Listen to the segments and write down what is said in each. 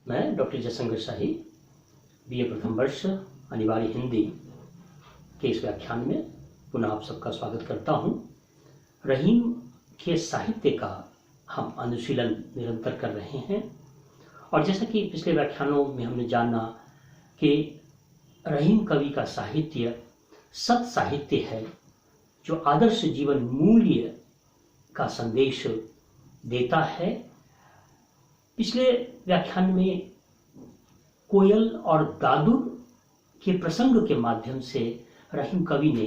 मैं डॉक्टर जयशंकर शाही बीए प्रथम वर्ष अनिवार्य हिंदी के इस व्याख्यान में पुनः आप सबका स्वागत करता हूं। रहीम के साहित्य का हम अनुशीलन निरंतर कर रहे हैं और जैसा कि पिछले व्याख्यानों में हमने जाना कि रहीम कवि का साहित्य सत साहित्य है जो आदर्श जीवन मूल्य का संदेश देता है। पिछले व्याख्यान में कोयल और दादुर के प्रसंग के माध्यम से रहीम कवि ने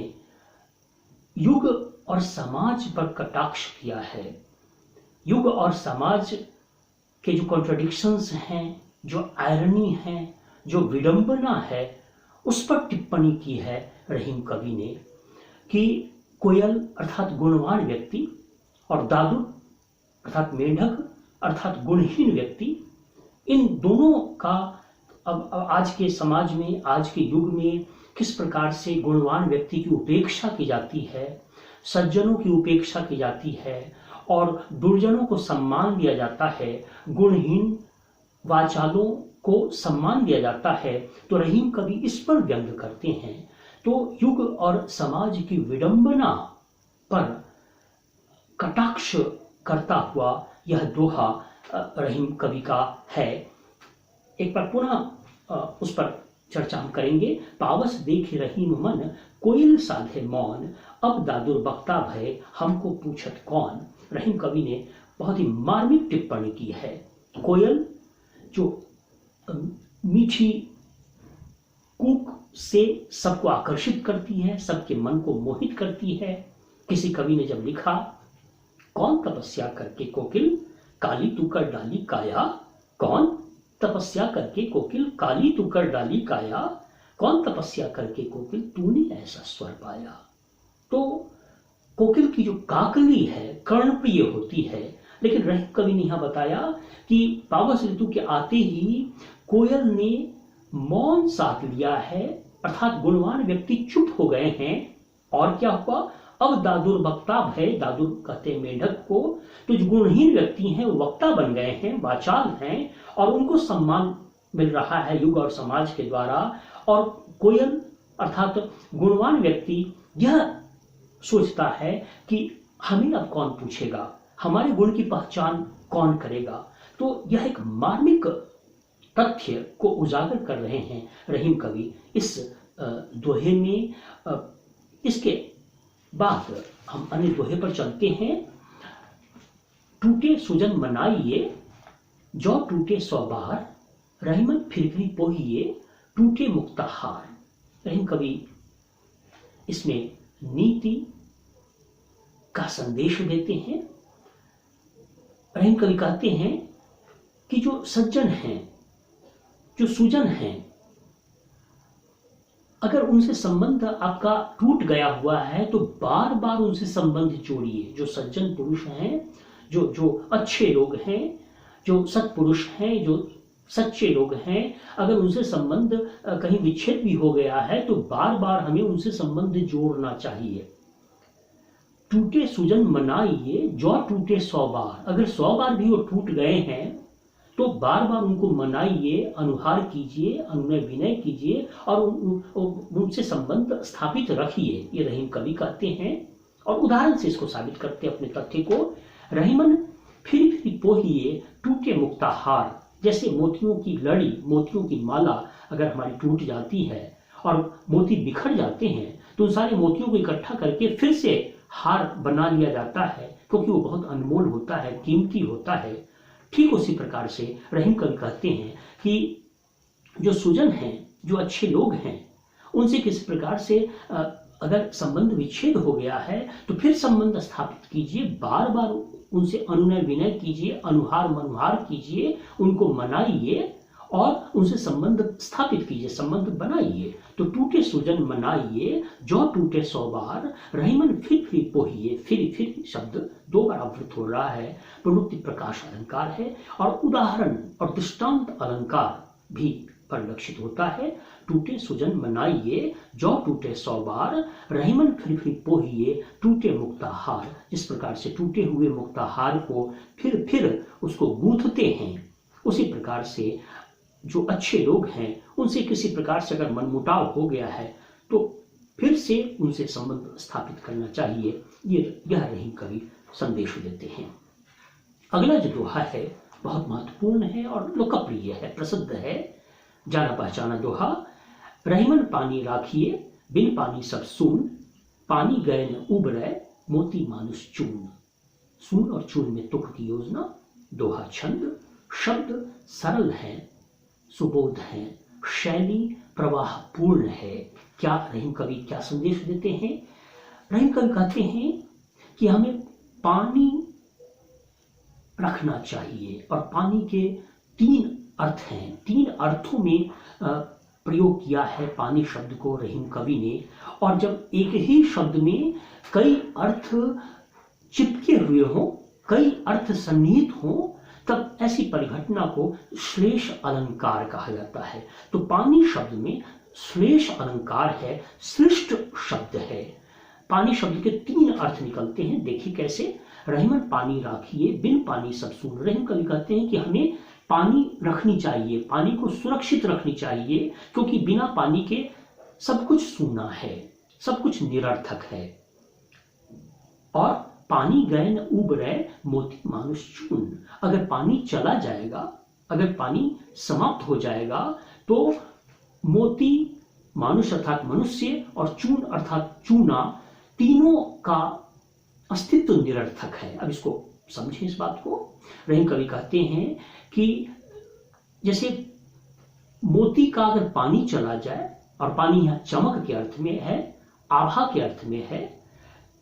युग और समाज पर कटाक्ष किया है। युग और समाज के जो कॉन्ट्रडिक्शंस हैं, जो आयरनी है, जो विडंबना है, उस पर टिप्पणी की है रहीम कवि ने कि कोयल अर्थात गुणवान व्यक्ति और दादुर अर्थात मेंढक अर्थात गुणहीन व्यक्ति, इन दोनों का अब आज के समाज में, आज के युग में किस प्रकार से गुणवान व्यक्ति की उपेक्षा की जाती है, सज्जनों की उपेक्षा की जाती है और दुर्जनों को सम्मान दिया जाता है, गुणहीन वाचालों को सम्मान दिया जाता है। तो रहीम कवि इस पर व्यंग करते हैं। तो युग और समाज की विडंबना पर कटाक्ष करता हुआ यह दोहा रहीम कवि का है। एक बार पुनः उस पर चर्चा हम करेंगे। पावस देख रहीम मन, कोयल साधे मौन, अब दादुर बक्ता भय, हमको पूछत कौन। रहीम कवि ने बहुत ही मार्मिक टिप्पणी की है। कोयल जो मीठी कूक से सबको आकर्षित करती है, सबके मन को मोहित करती है। किसी कवि ने जब लिखा, कौन तपस्या करके कोकिल काली तू कर डाली काया, कौन तपस्या करके कोकिल काली तू कर डाली काया, कौन तपस्या करके कोकिल तूने ऐसा स्वर पाया। तो कोकिल की जो काकली है कर्णप्रिय होती है, लेकिन रहीम कवि ने यहां बताया कि पावस ऋतु के आते ही कोयल ने मौन साध लिया है, अर्थात गुणवान व्यक्ति चुप हो गए हैं। और क्या हुआ, अब दादुर वक्ता भय, दादुर कहते हैं मेंढक को, तो जो गुणहीन व्यक्ति हैं वो वक्ता बन गए हैं, वाचाल हैं और उनको सम्मान मिल रहा है युग और समाज के द्वारा। और कोयल अर्थात गुणवान व्यक्ति यह सोचता है कि हमें अब कौन पूछेगा, हमारे गुण की पहचान कौन करेगा। तो यह एक मार्मिक तथ्य को उजागर कर रहे हैं रहीम कवि इस दोहे में। इसके बाद हम अन्य दोहे पर चलते हैं। टूटे सुजन मनाइए, जो टूटे 100 बार, रहीमन फिर पोहिए, टूटे मुक्ताहार। रहीम कवि इसमें नीति का संदेश देते हैं। रहीम कवि कहते हैं कि जो सज्जन हैं, जो सुजन हैं, अगर उनसे संबंध आपका टूट गया हुआ है तो बार बार उनसे संबंध जोड़िए। जो सज्जन पुरुष हैं, जो अच्छे लोग हैं, जो सत्पुरुष हैं, जो सच्चे लोग हैं, अगर उनसे संबंध कहीं विच्छेद भी हो गया है तो बार बार हमें उनसे संबंध जोड़ना चाहिए। टूटे सुजन मनाइए, जो टूटे 100 बार, अगर 100 बार भी वो टूट गए हैं तो बार बार उनको मनाइए, अनुहार कीजिए, अनुनय विनय कीजिए और उनसे संबंध स्थापित रखिए। ये रहीम कवि कहते हैं और उदाहरण से इसको साबित करते हैं अपने तथ्य को। रहीमन फिर पोहिए, टूटे मुक्ताहार। जैसे मोतियों की लड़ी, मोतियों की माला अगर हमारी टूट जाती है और मोती बिखर जाते हैं तो उन सारे मोतियों को इकट्ठा करके फिर से हार बना लिया जाता है, क्योंकि वो बहुत अनमोल होता है, कीमती होता है। ठीक उसी प्रकार से रहीम कवि कहते हैं कि जो सुजन हैं, जो अच्छे लोग हैं, उनसे किस प्रकार से अगर संबंध विच्छेद हो गया है तो फिर संबंध स्थापित कीजिए, बार बार उनसे अनुनय विनय कीजिए, अनुहार मनुहार कीजिए, उनको मनाइए और उनसे संबंध स्थापित कीजिए, संबंध बनाइए। तो टूटे सुजन मनाइए, जो टूटे 100 बार, रहीमन फिर पोहिए। फिर शब्द 2 बार आवृत हो रहा है। प्रवृत्ति प्रकाश अलंकार है और उदाहरण और दृष्टांत अलंकार भी परिलक्षित होता है। टूटे सुजन मनाइए, जो टूटे 100 बार, रहीमन फिर पोहिए, टूटे मुक्ताहार। जिस प्रकार से टूटे हुए मुक्ताहार को फिर उसको गूंथते हैं, उसी प्रकार से जो अच्छे लोग हैं उनसे किसी प्रकार से अगर मनमुटाव हो गया है तो फिर से उनसे संबंध स्थापित करना चाहिए। यह रहीम कवि संदेश देते हैं। अगला जो दोहा है बहुत महत्वपूर्ण है और लोकप्रिय है, प्रसिद्ध है, जाना पहचाना दोहा। रहीमन पानी राखिए बिन पानी सब सून, पानी गए न उबरै मोती मानुष चून। सून और चून में तुक की योजना। दोहा छंद, शब्द सरल है, सुबोध है, शैली प्रवाह पूर्ण है। क्या रहीम कवि क्या संदेश देते हैं? रहीम कवि कहते हैं कि हमें पानी रखना चाहिए और पानी के 3 अर्थ हैं। 3 अर्थों में प्रयोग किया है पानी शब्द को रहीम कवि ने। और जब एक ही शब्द में कई अर्थ चिपके हुए हों, कई अर्थ सन्निहित हों, तब ऐसी परिघटना को श्लेष अलंकार कहा जाता है। तो पानी शब्द में श्लेष अलंकार है, श्रेष्ठ शब्द है। पानी शब्द के 3 अर्थ निकलते हैं। देखिए कैसे। रहीमन पानी राखिए बिन पानी सब सून। रहीम कवि कहते हैं कि हमें पानी रखनी चाहिए, पानी को सुरक्षित रखनी चाहिए, क्योंकि बिना पानी के सब कुछ सूना है, सब कुछ निरर्थक है। और पानी गए न उबरै मोती मानुष चून। अगर पानी चला जाएगा, अगर पानी समाप्त हो जाएगा तो मोती मानुष अर्थात मनुष्य और चून अर्थात चूना, तीनों का अस्तित्व निरर्थक है। अब इसको समझें इस बात को। रहीम कवि कहते हैं कि जैसे मोती का अगर पानी चला जाए, और पानी यहाँ चमक के अर्थ में है, आभा के अर्थ में है,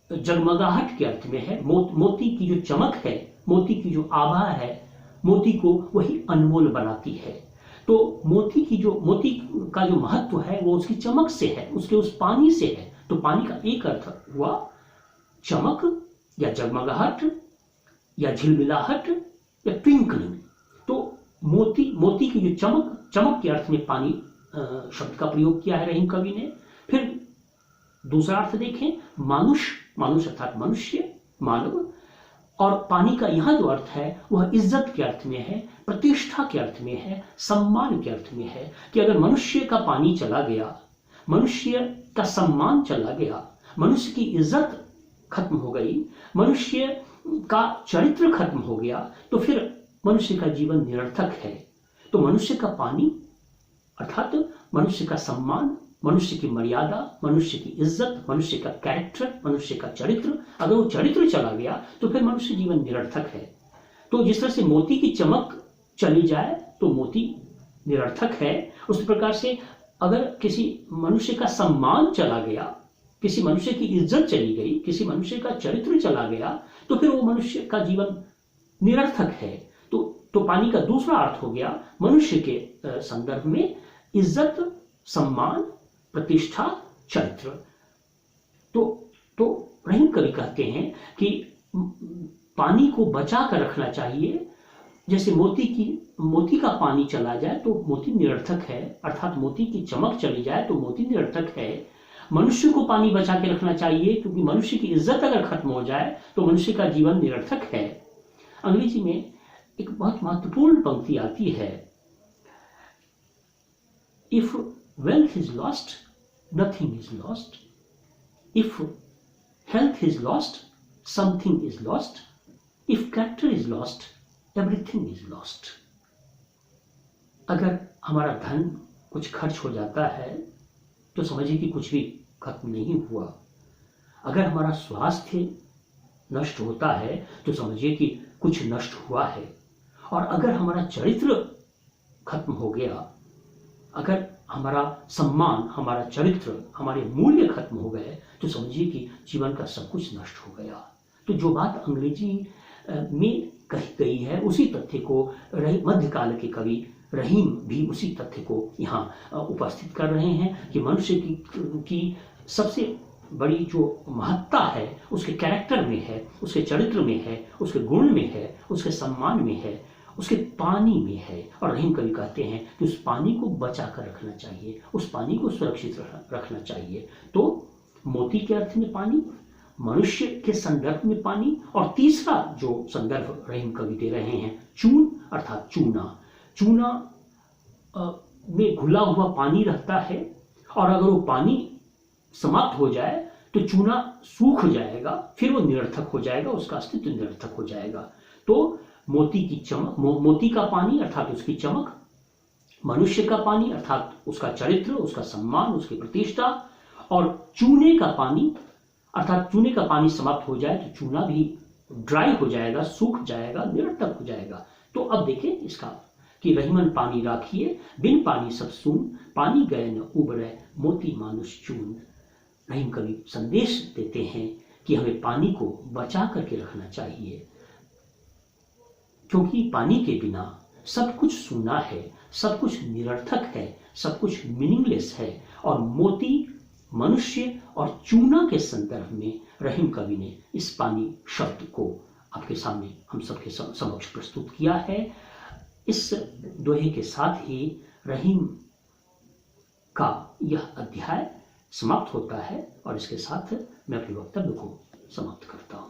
जगमगाहट के अर्थ में है। मोती की जो चमक है, मोती की जो आभा है, मोती को वही अनमोल बनाती है। तो मोती का जो महत्व है वो उसकी चमक से है, उसके उस पानी से है। तो पानी का एक अर्थ हुआ चमक या जगमगाहट या झिलमिलाहट या ट्विंकलिंग। तो मोती की जो चमक के अर्थ में पानी शब्द का प्रयोग किया है रहीम कवि ने। फिर दूसरा अर्थ देखें, मानुष अर्थात मनुष्य, मानव। और पानी का यहाँ जो अर्थ है वह इज्जत के अर्थ में है, प्रतिष्ठा के अर्थ में है, सम्मान के अर्थ में है। कि अगर मनुष्य का पानी चला गया, मनुष्य का सम्मान चला गया, मनुष्य की इज्जत खत्म हो गई, मनुष्य का चरित्र खत्म हो गया, तो फिर मनुष्य का जीवन निरर्थक है। तो मनुष्य का पानी अर्थात मनुष्य का सम्मान, मनुष्य की मर्यादा, मनुष्य की इज्जत, मनुष्य का कैरेक्टर, मनुष्य का चरित्र, अगर वो चरित्र चला गया तो फिर मनुष्य जीवन निरर्थक है। तो जिस तरह से मोती की चमक चली जाए तो मोती निरर्थक है, उस प्रकार से अगर किसी मनुष्य का सम्मान चला गया, किसी मनुष्य की इज्जत चली गई, किसी मनुष्य का चरित्र चला गया, तो फिर वो मनुष्य का जीवन निरर्थक है। तो पानी का दूसरा अर्थ हो गया मनुष्य के संदर्भ में इज्जत, सम्मान, प्रतिष्ठा, चरित्र। तो रहीम कवि कहते हैं कि पानी को बचा कर रखना चाहिए। जैसे मोती का पानी चला जाए तो मोती निरर्थक है, अर्थात मोती की चमक चली जाए तो मोती निरर्थक है। मनुष्य को पानी बचा के रखना चाहिए, क्योंकि मनुष्य की इज्जत अगर खत्म हो जाए तो मनुष्य का जीवन निरर्थक है। अंग्रेजी में एक बहुत महत्वपूर्ण पंक्ति आती है, if wealth is lost, nothing is lost. If health is lost, something is lost. If character is lost, everything is lost. अगर हमारा धन कुछ खर्च हो जाता है तो समझिए कि कुछ भी खत्म नहीं हुआ। अगर हमारा स्वास्थ्य नष्ट होता है तो समझिए कि कुछ नष्ट हुआ है। और अगर हमारा चरित्र खत्म हो गया, अगर हमारा सम्मान, हमारा चरित्र, हमारे मूल्य खत्म हो गए, तो समझिए कि जीवन का सब कुछ नष्ट हो गया। तो जो बात अंग्रेजी में कही गई है उसी तथ्य को मध्यकाल के कवि रहीम भी उसी तथ्य को यहाँ उपस्थित कर रहे हैं कि मनुष्य की सबसे बड़ी जो महत्ता है उसके कैरेक्टर में है, उसके चरित्र में है, उसके गुण में है, उसके सम्मान में है, उसके पानी में है। और रहीम कवि कहते हैं कि उस पानी को बचा कर रखना चाहिए, उस पानी को सुरक्षित रखना चाहिए। तो मोती के अर्थ में पानी, मनुष्य के संदर्भ में पानी, और तीसरा जो संदर्भ रहीम कवि दे रहे हैं चून अर्थात चूना। चूना में घुला हुआ पानी रहता है, और अगर वो पानी समाप्त हो जाए तो चूना सूख जाएगा, फिर वो निरर्थक हो जाएगा, उसका अस्तित्व निरर्थक हो जाएगा। तो मोती की चमक, मोती का पानी अर्थात उसकी चमक, मनुष्य का पानी अर्थात उसका चरित्र, उसका सम्मान, उसकी प्रतिष्ठा, और चूने का पानी अर्थात चूने का पानी समाप्त हो जाए तो चूना भी ड्राई हो जाएगा, सूख जाएगा, निरर्थक हो जाएगा। तो अब देखें इसका कि रहीमन पानी राखिए, बिन पानी सब सून, पानी गए न उबरे, मोती मानुष चून। रहीम कवि संदेश देते हैं कि हमें पानी को बचा करके रखना चाहिए, क्योंकि पानी के बिना सब कुछ सूना है, सब कुछ निरर्थक है, सब कुछ मीनिंगलेस है। और मोती, मनुष्य और चूना के संदर्भ में रहीम कवि ने इस पानी शब्द को आपके सामने हम सबके समक्ष प्रस्तुत किया है। इस दोहे के साथ ही रहीम का यह अध्याय समाप्त होता है, और इसके साथ मैं अपने वक्तव्य को समाप्त करता हूं।